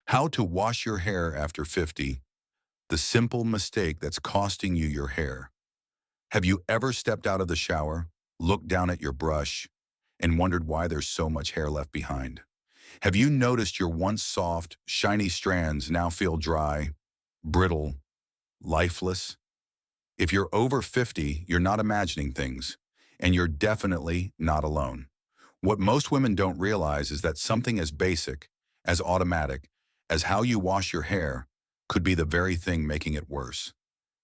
How to wash your hair after 50, the simple mistake that's costing you your hair. Have you ever stepped out of the shower, looked down at your brush, and wondered why there's so much hair left behind? Have you noticed your once soft, shiny strands now feel dry, brittle, lifeless? If you're over 50, you're not imagining things, and you're definitely not alone. What most women don't realize is that something as basic, as automatic, as how you wash your hair could be the very thing making it worse.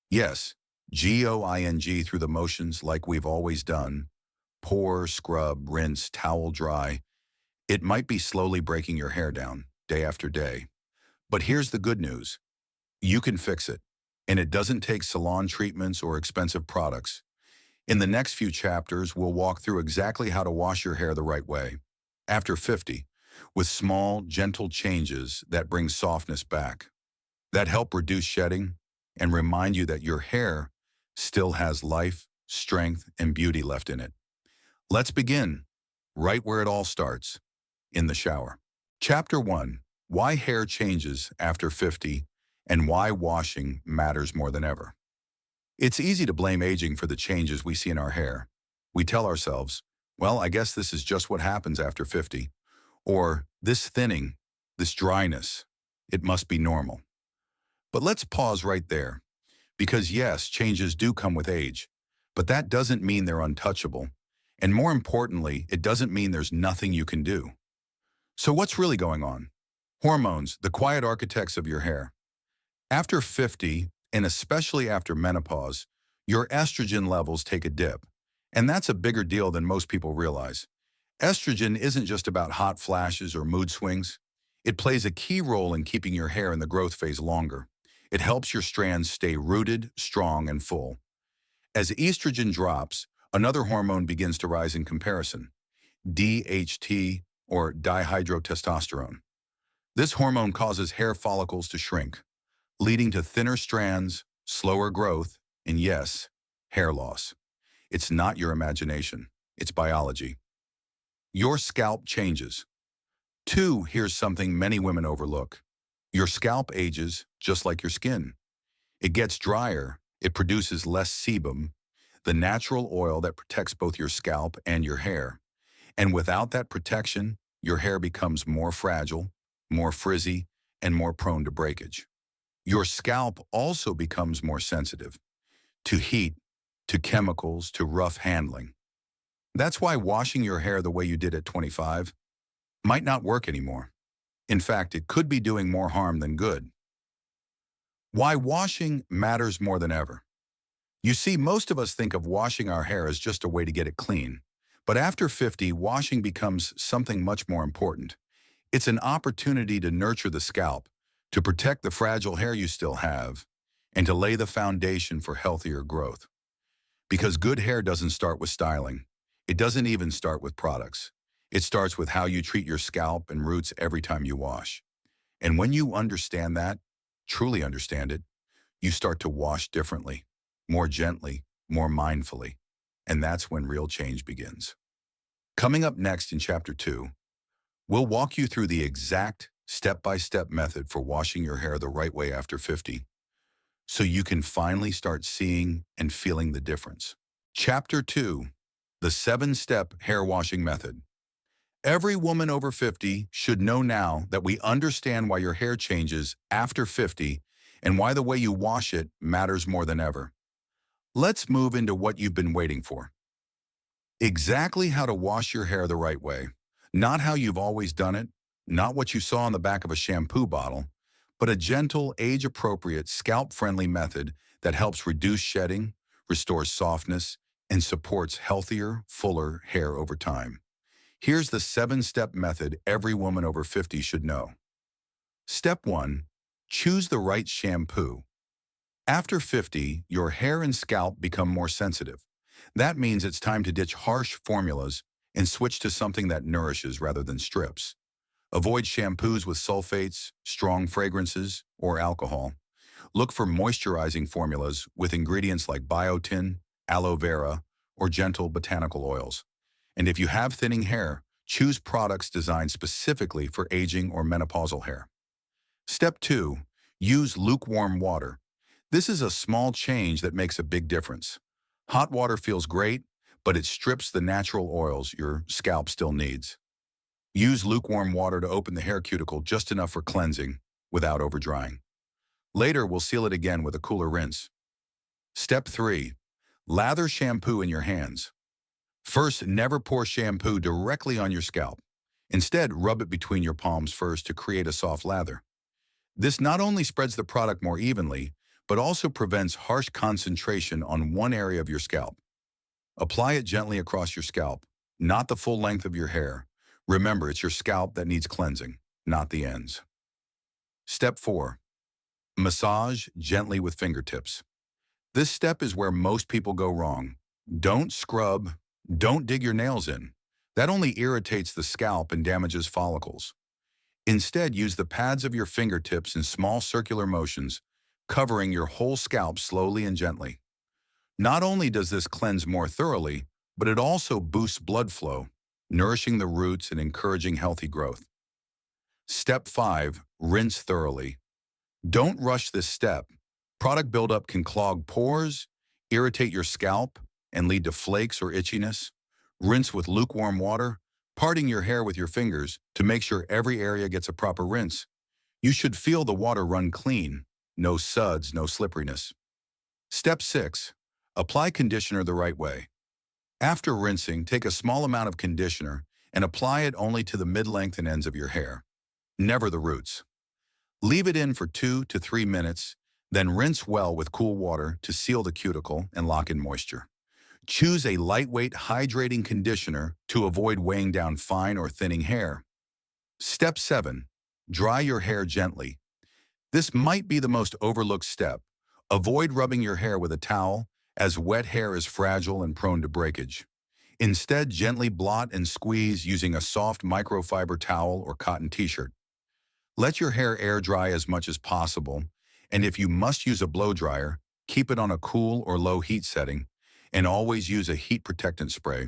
Yes, going through the motions like we've always done, pour, scrub, rinse, towel dry, it might be slowly breaking your hair down, day after day. But here's the good news. You can fix it, and it doesn't take salon treatments or expensive products. In the next few chapters, we'll walk through exactly how to wash your hair the right way, after 50, with small, gentle changes that bring softness back, that help reduce shedding and remind you that your hair still has life, strength, and beauty left in it. Let's begin right where it all starts, in the shower. Chapter 1, Why Hair Changes After 50 and Why Washing Matters More Than Ever. It's easy to blame aging for the changes we see in our hair. We tell ourselves, well, I guess this is just what happens after 50. Or this thinning, this dryness, it must be normal. But let's pause right there. Because yes, changes do come with age, but that doesn't mean they're untouchable. And more importantly, it doesn't mean there's nothing you can do. So what's really going on? Hormones, the quiet architects of your hair. After 50, and especially after menopause, your estrogen levels take a dip. And that's a bigger deal than most people realize. Estrogen isn't just about hot flashes or mood swings. It plays a key role in keeping your hair in the growth phase longer. It helps your strands stay rooted, strong, and full. As estrogen drops, another hormone begins to rise in comparison, DHT, or dihydrotestosterone. This hormone causes hair follicles to shrink, leading to thinner strands, slower growth, and yes, hair loss. It's not your imagination, it's biology. Your scalp changes. 2, here's something many women overlook. Your scalp ages just like your skin. It gets drier, it produces less sebum, the natural oil that protects both your scalp and your hair. And without that protection, your hair becomes more fragile, more frizzy, and more prone to breakage. Your scalp also becomes more sensitive to heat, to chemicals, to rough handling. That's why washing your hair the way you did at 25 might not work anymore. In fact, it could be doing more harm than good. Why washing matters more than ever. You see, most of us think of washing our hair as just a way to get it clean. But after 50, washing becomes something much more important. It's an opportunity to nurture the scalp, to protect the fragile hair you still have, and to lay the foundation for healthier growth. Because good hair doesn't start with styling. It doesn't even start with products. It starts with how you treat your scalp and roots every time you wash. And when you understand that, truly understand it, you start to wash differently, more gently, more mindfully. And that's when real change begins. Coming up next in Chapter 2, we'll walk you through the exact step-by-step method for washing your hair the right way after 50, so you can finally start seeing and feeling the difference. Chapter 2, the 7-step hair washing method. Every woman over 50 should know now that we understand why your hair changes after 50 and why the way you wash it matters more than ever. Let's move into what you've been waiting for. Exactly how to wash your hair the right way. Not how you've always done it, not what you saw on the back of a shampoo bottle, but a gentle, age-appropriate, scalp-friendly method that helps reduce shedding, restores softness, and supports healthier, fuller hair over time. Here's the 7-step method every woman over 50 should know. Step 1, choose the right shampoo. After 50, your hair and scalp become more sensitive. That means it's time to ditch harsh formulas and switch to something that nourishes rather than strips. Avoid shampoos with sulfates, strong fragrances, or alcohol. Look for moisturizing formulas with ingredients like biotin, aloe vera, or gentle botanical oils. And if you have thinning hair, choose products designed specifically for aging or menopausal hair. Step 2. Use lukewarm water. This is a small change that makes a big difference. Hot water feels great, but it strips the natural oils your scalp still needs. Use lukewarm water to open the hair cuticle just enough for cleansing without overdrying. Later, we'll seal it again with a cooler rinse. Step 3. Lather shampoo in your hands. First, never pour shampoo directly on your scalp. Instead, rub it between your palms first to create a soft lather. This not only spreads the product more evenly, but also prevents harsh concentration on one area of your scalp. Apply it gently across your scalp, not the full length of your hair. Remember, it's your scalp that needs cleansing, not the ends. Step 4. Massage gently with fingertips. This step is where most people go wrong. Don't scrub, don't dig your nails in. That only irritates the scalp and damages follicles. Instead, use the pads of your fingertips in small circular motions, covering your whole scalp slowly and gently. Not only does this cleanse more thoroughly, but it also boosts blood flow, nourishing the roots and encouraging healthy growth. Step 5. Rinse thoroughly. Don't rush this step. Product buildup can clog pores, irritate your scalp, and lead to flakes or itchiness. Rinse with lukewarm water, parting your hair with your fingers to make sure every area gets a proper rinse. You should feel the water run clean, no suds, no slipperiness. Step 6. Apply conditioner the right way. After rinsing, take a small amount of conditioner and apply it only to the mid-length and ends of your hair, never the roots. Leave it in for 2 to 3 minutes, then rinse well with cool water to seal the cuticle and lock in moisture. Choose a lightweight, hydrating conditioner to avoid weighing down fine or thinning hair. Step 7. Dry your hair gently. This might be the most overlooked step. Avoid rubbing your hair with a towel, as wet hair is fragile and prone to breakage. Instead, gently blot and squeeze using a soft microfiber towel or cotton t-shirt. Let your hair air dry as much as possible, and if you must use a blow dryer, keep it on a cool or low heat setting, and always use a heat protectant spray.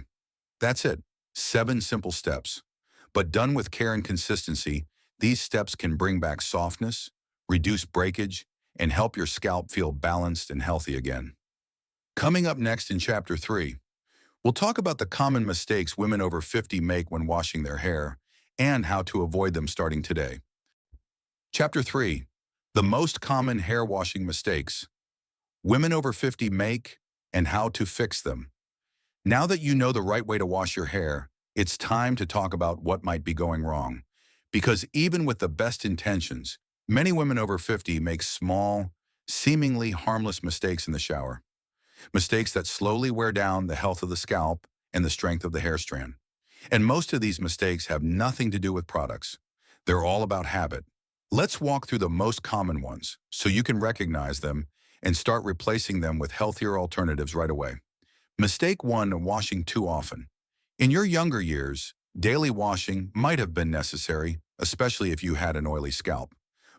That's it. 7 simple steps. But done with care and consistency, these steps can bring back softness, reduce breakage, and help your scalp feel balanced and healthy again. Coming up next in Chapter 3, we'll talk about the common mistakes women over 50 make when washing their hair and how to avoid them starting today. Chapter 3. The most common hair washing mistakes women over 50 make and how to fix them. Now that you know the right way to wash your hair, it's time to talk about what might be going wrong. Because even with the best intentions, many women over 50 make small, seemingly harmless mistakes in the shower. Mistakes that slowly wear down the health of the scalp and the strength of the hair strand. And most of these mistakes have nothing to do with products. They're all about habit. Let's walk through the most common ones so you can recognize them and start replacing them with healthier alternatives right away. Mistake 1. Washing too often. In your younger years, daily washing might have been necessary, especially if you had an oily scalp.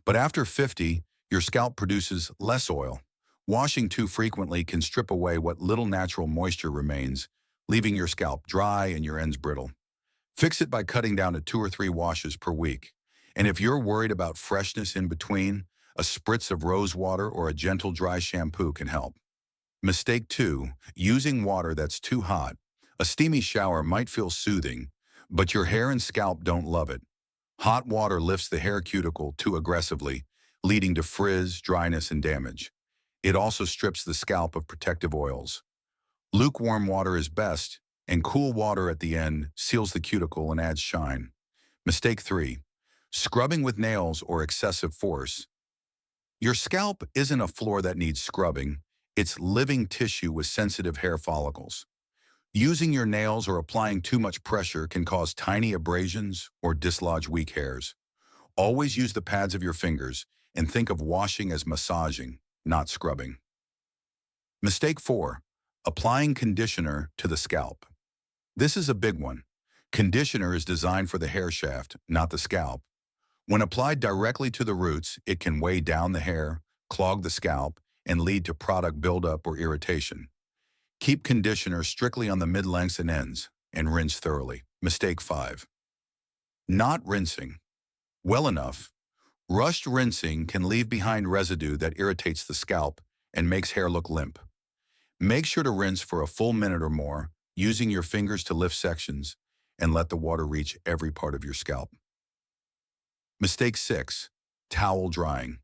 But after 50, your scalp produces less oil. Washing too frequently can strip away what little natural moisture remains, leaving your scalp dry and your ends brittle. Fix it by cutting down to 2 or 3 washes per week. And if you're worried about freshness in between, a spritz of rose water or a gentle dry shampoo can help. Mistake 2. Using water that's too hot. A steamy shower might feel soothing, but your hair and scalp don't love it. Hot water lifts the hair cuticle too aggressively, leading to frizz, dryness, and damage. It also strips the scalp of protective oils. Lukewarm water is best, and cool water at the end seals the cuticle and adds shine. Mistake 3. Scrubbing with nails or excessive force. Your scalp isn't a floor that needs scrubbing. It's living tissue with sensitive hair follicles. Using your nails or applying too much pressure can cause tiny abrasions or dislodge weak hairs. Always use the pads of your fingers and think of washing as massaging, not scrubbing. Mistake 4. Applying conditioner to the scalp. This is a big one. Conditioner is designed for the hair shaft, not the scalp. When applied directly to the roots, it can weigh down the hair, clog the scalp, and lead to product buildup or irritation. Keep conditioner strictly on the mid-lengths and ends, and rinse thoroughly. Mistake 5. Not rinsing well enough. Rushed rinsing can leave behind residue that irritates the scalp and makes hair look limp. Make sure to rinse for a full minute or more, using your fingers to lift sections, and let the water reach every part of your scalp. Mistake 6. Towel drying.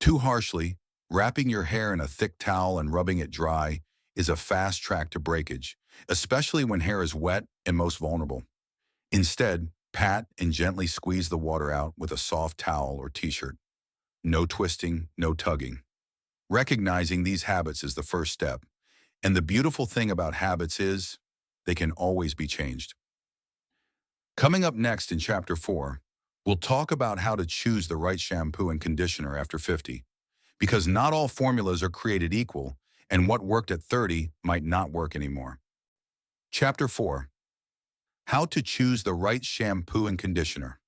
Too harshly, wrapping your hair in a thick towel and rubbing it dry is a fast track to breakage, especially when hair is wet and most vulnerable. Instead, pat and gently squeeze the water out with a soft towel or t-shirt. No twisting, no tugging. Recognizing these habits is the first step, and the beautiful thing about habits is they can always be changed. Coming up next in Chapter 4, we'll talk about how to choose the right shampoo and conditioner after 50, because not all formulas are created equal, and what worked at 30 might not work anymore. Chapter 4. How to choose the right shampoo and conditioner.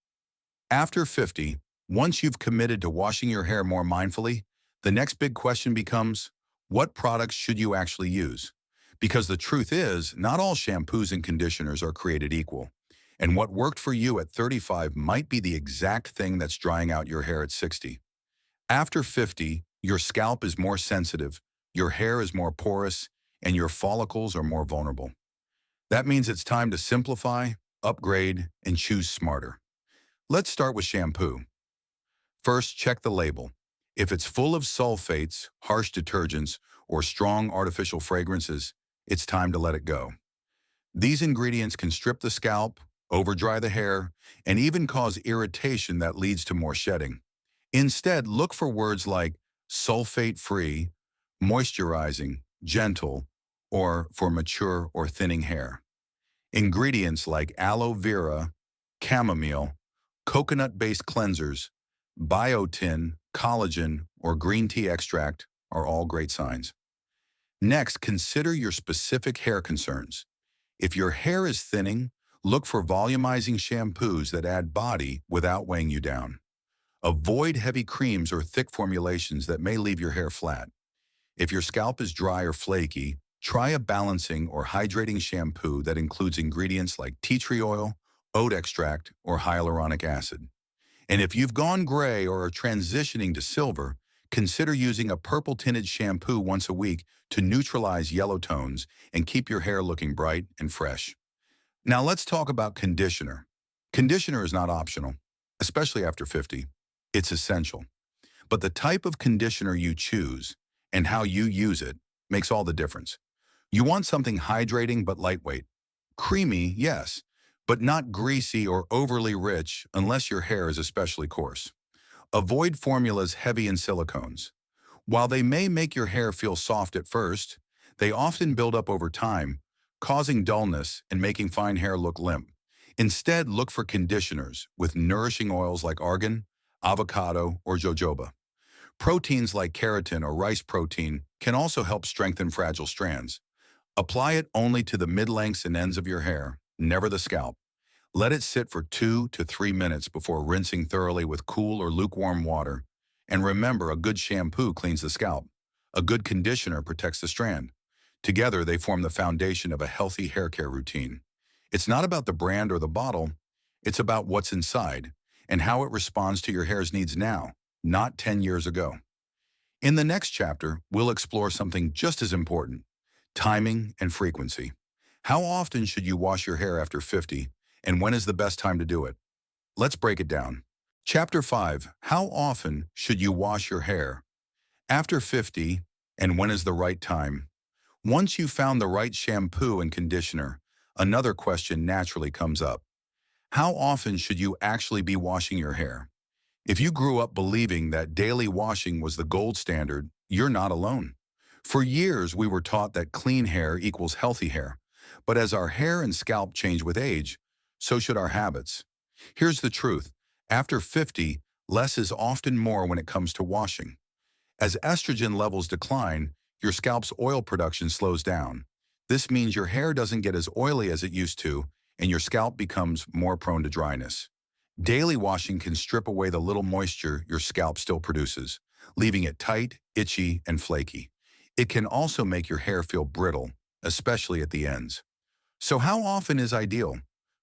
After 50, once you've committed to washing your hair more mindfully, the next big question becomes, what products should you actually use? Because the truth is, not all shampoos and conditioners are created equal, and what worked for you at 35 might be the exact thing that's drying out your hair at 60. After 50, your scalp is more sensitive, your hair is more porous, and your follicles are more vulnerable. That means it's time to simplify, upgrade, and choose smarter. Let's start with shampoo. First, check the label. If it's full of sulfates, harsh detergents, or strong artificial fragrances, it's time to let it go. These ingredients can strip the scalp, over-dry the hair, and even cause irritation that leads to more shedding. Instead, look for words like sulfate-free, moisturizing, gentle, or for mature or thinning hair. Ingredients like aloe vera, chamomile, coconut-based cleansers, biotin, collagen, or green tea extract are all great signs. Next, consider your specific hair concerns. If your hair is thinning, look for volumizing shampoos that add body without weighing you down. Avoid heavy creams or thick formulations that may leave your hair flat. If your scalp is dry or flaky, try a balancing or hydrating shampoo that includes ingredients like tea tree oil, oat extract, or hyaluronic acid. And if you've gone gray or are transitioning to silver, consider using a purple-tinted shampoo once a week to neutralize yellow tones and keep your hair looking bright and fresh. Now let's talk about conditioner. Conditioner is not optional, especially after 50. It's essential. But the type of conditioner you choose and how you use it makes all the difference. You want something hydrating but lightweight. Creamy, yes, but not greasy or overly rich unless your hair is especially coarse. Avoid formulas heavy in silicones. While they may make your hair feel soft at first, they often build up over time, causing dullness and making fine hair look limp. Instead, look for conditioners with nourishing oils like argan, avocado, or jojoba. Proteins like keratin or rice protein can also help strengthen fragile strands. Apply it only to the mid-lengths and ends of your hair, never the scalp. Let it sit for 2 to 3 minutes before rinsing thoroughly with cool or lukewarm water. And remember, a good shampoo cleans the scalp. A good conditioner protects the strand. Together, they form the foundation of a healthy hair care routine. It's not about the brand or the bottle. It's about what's inside and how it responds to your hair's needs now, not 10 years ago. In the next chapter, we'll explore something just as important: timing and frequency. How often should you wash your hair after 50, and when is the best time to do it? Let's break it down. Chapter 5. How often should you wash your hair? After 50, and when is the right time? Once you've found the right shampoo and conditioner, another question naturally comes up. How often should you actually be washing your hair? If you grew up believing that daily washing was the gold standard, you're not alone. For years, we were taught that clean hair equals healthy hair. But as our hair and scalp change with age, so should our habits. Here's the truth. After 50, less is often more when it comes to washing. As estrogen levels decline, your scalp's oil production slows down. This means your hair doesn't get as oily as it used to, and your scalp becomes more prone to dryness. Daily washing can strip away the little moisture your scalp still produces, leaving it tight, itchy, and flaky. It can also make your hair feel brittle, especially at the ends. So how often is ideal?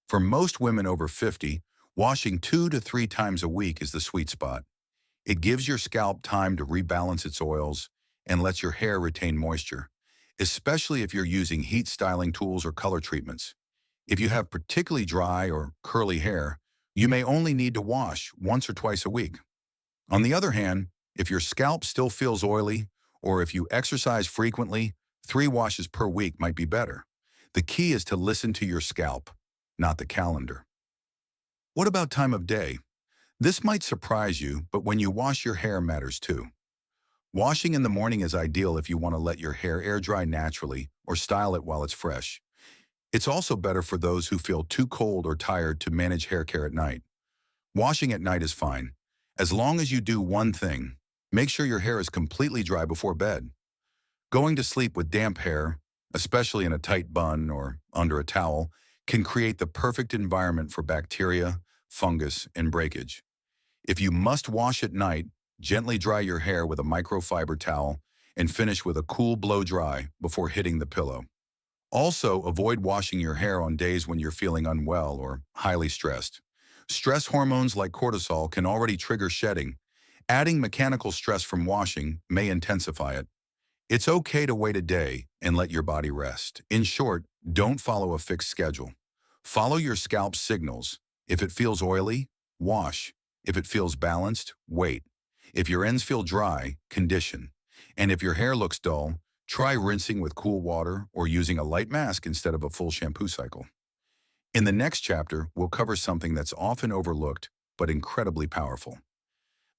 For most women over 50, Washing 2 to 3 times a week is the sweet spot. It gives your scalp time to rebalance its oils and lets your hair retain moisture, especially if you're using heat styling tools or color treatments. If you have particularly dry or curly hair, you may only need to wash once or twice a week. On the other hand, if your scalp still feels oily, or if you exercise frequently, 3 washes per week might be better. The key is to listen to your scalp, not the calendar. What about time of day? This might surprise you, but when you wash your hair matters too. Washing in the morning is ideal if you want to let your hair air dry naturally or style it while it's fresh. It's also better for those who feel too cold or tired to manage hair care at night. Washing at night is fine, as long as you do one thing. Make sure your hair is completely dry before bed. Going to sleep with damp hair, especially in a tight bun or under a towel, can create the perfect environment for bacteria, fungus, and breakage. If you must wash at night, gently dry your hair with a microfiber towel and finish with a cool blow dry before hitting the pillow. Also, avoid washing your hair on days when you're feeling unwell or highly stressed. Stress hormones like cortisol can already trigger shedding. Adding mechanical stress from washing may intensify it. It's okay to wait a day and let your body rest. In short, don't follow a fixed schedule. Follow your scalp's signals. If it feels oily, wash. If it feels balanced, wait. If your ends feel dry, condition. And if your hair looks dull, try rinsing with cool water or using a light mask instead of a full shampoo cycle. In the next chapter, we'll cover something that's often overlooked but incredibly powerful: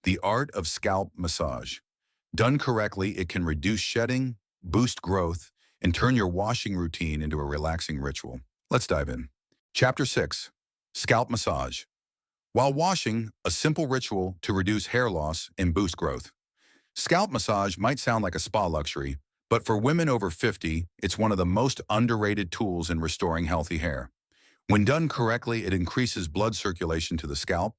the art of scalp massage. Done correctly, it can reduce shedding, boost growth, and turn your washing routine into a relaxing ritual. Let's dive in. Chapter 6. Scalp Massage. While washing, a simple ritual to reduce hair loss and boost growth. Scalp massage might sound like a spa luxury, but for women over 50, it's one of the most underrated tools in restoring healthy hair. When done correctly, it increases blood circulation to the scalp,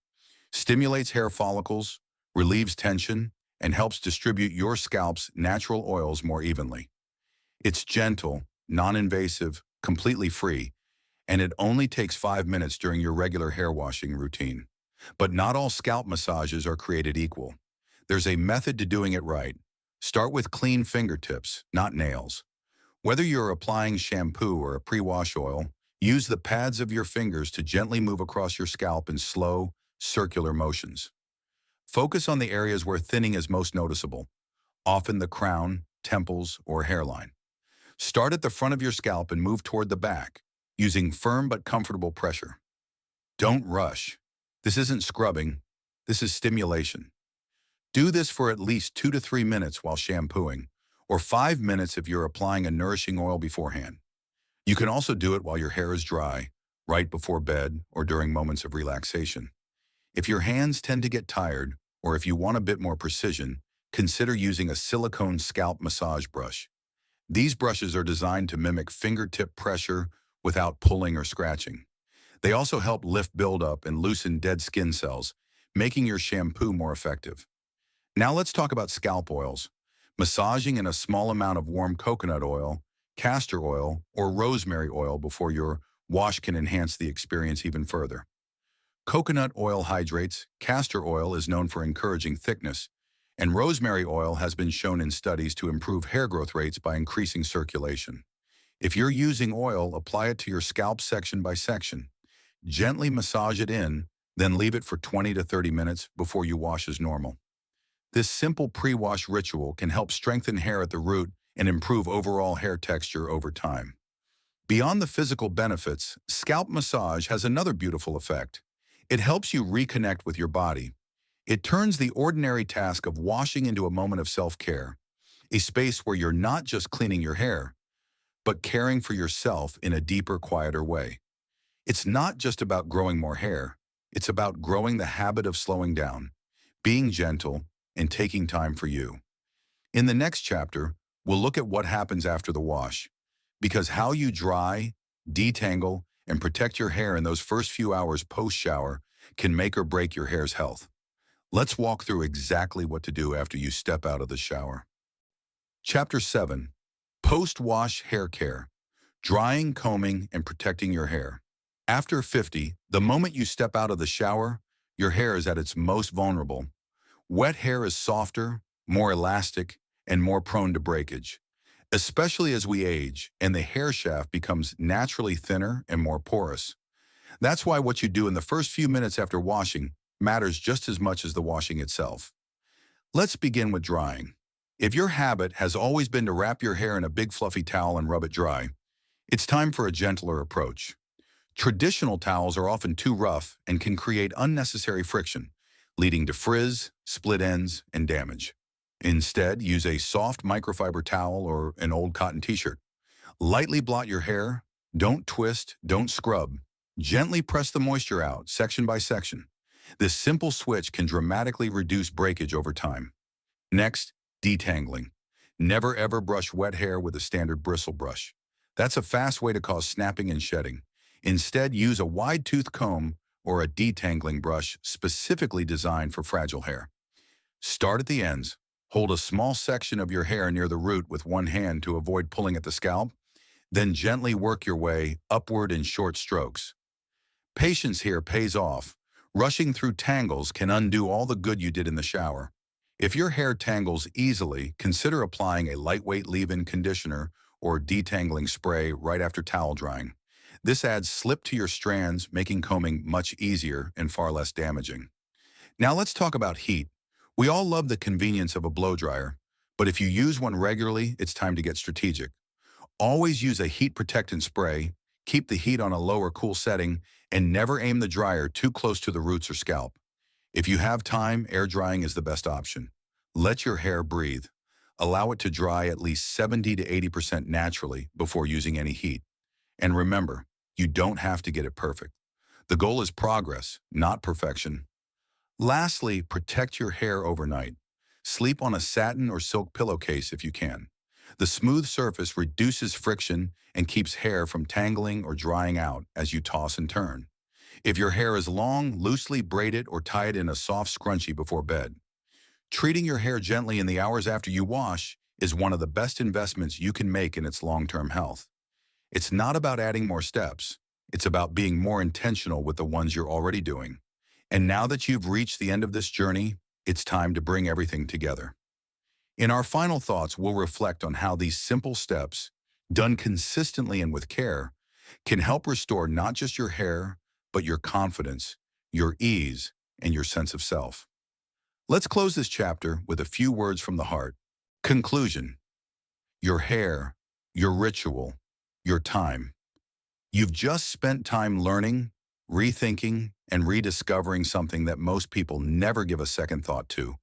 stimulates hair follicles, relieves tension, and helps distribute your scalp's natural oils more evenly. It's gentle, non-invasive, completely free, and it only takes 5 minutes during your regular hair washing routine. But not all scalp massages are created equal. There's a method to doing it right. Start with clean fingertips, not nails. Whether you're applying shampoo or a pre-wash oil, use the pads of your fingers to gently move across your scalp in slow, circular motions. Focus on the areas where thinning is most noticeable, often the crown, temples, or hairline. Start at the front of your scalp and move toward the back, using firm but comfortable pressure. Don't rush. This isn't scrubbing, this is stimulation. Do this for at least 2 to 3 minutes while shampooing, or 5 minutes if you're applying a nourishing oil beforehand. You can also do it while your hair is dry, right before bed, or during moments of relaxation. If your hands tend to get tired, or if you want a bit more precision, consider using a silicone scalp massage brush. These brushes are designed to mimic fingertip pressure without pulling or scratching. They also help lift buildup and loosen dead skin cells, making your shampoo more effective. Now let's talk about scalp oils. Massaging in a small amount of warm coconut oil, castor oil, or rosemary oil before your wash can enhance the experience even further. Coconut oil hydrates, castor oil is known for encouraging thickness, and rosemary oil has been shown in studies to improve hair growth rates by increasing circulation. If you're using oil, apply it to your scalp section by section. Gently massage it in, then leave it for 20 to 30 minutes before you wash as normal. This simple pre-wash ritual can help strengthen hair at the root and improve overall hair texture over time. Beyond the physical benefits, scalp massage has another beautiful effect. It helps you reconnect with your body. It turns the ordinary task of washing into a moment of self-care, a space where you're not just cleaning your hair, but caring for yourself in a deeper, quieter way. It's not just about growing more hair. It's about growing the habit of slowing down, being gentle, and taking time for you. In the next chapter, we'll look at what happens after the wash, because how you dry, detangle, and protect your hair in those first few hours post-shower can make or break your hair's health. Let's walk through exactly what to do after you step out of the shower. Chapter 7. Post-wash hair care. Drying, combing, and protecting your hair. After 50, the moment you step out of the shower, your hair is at its most vulnerable. Wet hair is softer, more elastic, and more prone to breakage, especially as we age and the hair shaft becomes naturally thinner and more porous. That's why what you do in the first few minutes after washing matters just as much as the washing itself. Let's begin with drying. If your habit has always been to wrap your hair in a big fluffy towel and rub it dry, it's time for a gentler approach. Traditional towels are often too rough and can create unnecessary friction, leading to frizz, split ends, and damage. Instead, use a soft microfiber towel or an old cotton t-shirt. Lightly blot your hair, don't twist, don't scrub. Gently press the moisture out, section by section. This simple switch can dramatically reduce breakage over time. Next, detangling. Never ever brush wet hair with a standard bristle brush. That's a fast way to cause snapping and shedding. Instead, use a wide-toothed comb or a detangling brush specifically designed for fragile hair. Start at the ends. Hold a small section of your hair near the root with one hand to avoid pulling at the scalp. Then gently work your way upward in short strokes. Patience here pays off. Rushing through tangles can undo all the good you did in the shower. If your hair tangles easily, consider applying a lightweight leave-in conditioner or detangling spray right after towel drying. This adds slip to your strands, making combing much easier and far less damaging. Now let's talk about heat. We all love the convenience of a blow dryer, but if you use one regularly, it's time to get strategic. Always use a heat protectant spray, keep the heat on a low or cool setting, and never aim the dryer too close to the roots or scalp. If you have time, air drying is the best option. Let your hair breathe. Allow it to dry at least 70 to 80% naturally before using any heat. And remember, you don't have to get it perfect. The goal is progress, not perfection. Lastly, protect your hair overnight. Sleep on a satin or silk pillowcase if you can. The smooth surface reduces friction and keeps hair from tangling or drying out as you toss and turn. If your hair is long, loosely braid it or tie it in a soft scrunchie before bed. Treating your hair gently in the hours after you wash is one of the best investments you can make in its long-term health. It's not about adding more steps. It's about being more intentional with the ones you're already doing. And now that you've reached the end of this journey, it's time to bring everything together. In our final thoughts, we'll reflect on how these simple steps, done consistently and with care, can help restore not just your hair, but your confidence, your ease, and your sense of self. Let's close this chapter with a few words from the heart. Conclusion. Your hair, your ritual, your time. You've just spent time learning, rethinking, and rediscovering something that most people never give a second thought to: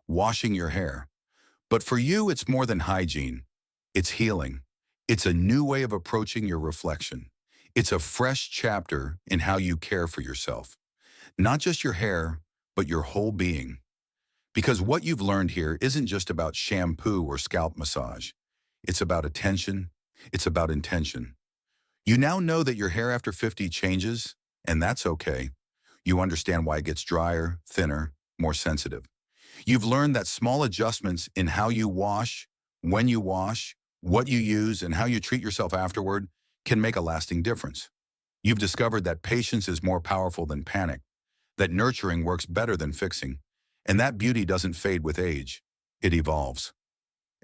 washing your hair. But for you, it's more than hygiene. It's healing. It's a new way of approaching your reflection. It's a fresh chapter in how you care for yourself. Not just your hair, but your whole being. Because what you've learned here isn't just about shampoo or scalp massage. It's about attention. It's about intention. You now know that your hair after 50 changes, and that's okay. You understand why it gets drier, thinner, more sensitive. You've learned that small adjustments in how you wash, when you wash, what you use, and how you treat yourself afterward can make a lasting difference. You've discovered that patience is more powerful than panic, that nurturing works better than fixing, and that beauty doesn't fade with age. It evolves.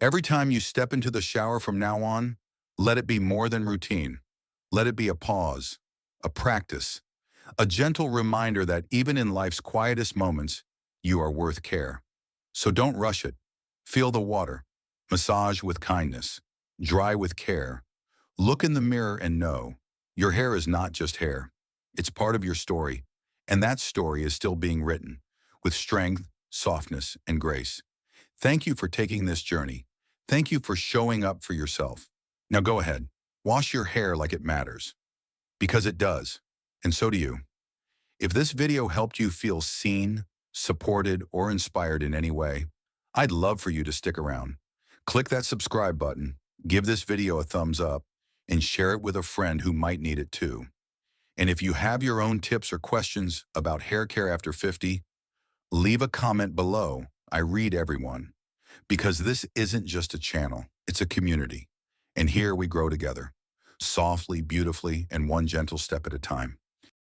Every time you step into the shower from now on, let it be more than routine. Let it be a pause, a practice, a gentle reminder that even in life's quietest moments, you are worth care. So don't rush it. Feel the water. Massage with kindness. Dry with care. Look in the mirror and know your hair is not just hair. It's part of your story, and that story is still being written with strength, softness, and grace. Thank you for taking this journey. Thank you for showing up for yourself. Now go ahead. Wash your hair like it matters. Because it does, and so do you. If this video helped you feel seen, supported, or inspired in any way, I'd love for you to stick around. Click that subscribe button, give this video a thumbs up, and share it with a friend who might need it too. And if you have your own tips or questions about hair care after 50, leave a comment below. I read everyone. Because this isn't just a channel, it's a community. And here we grow together, softly, beautifully, and one gentle step at a time.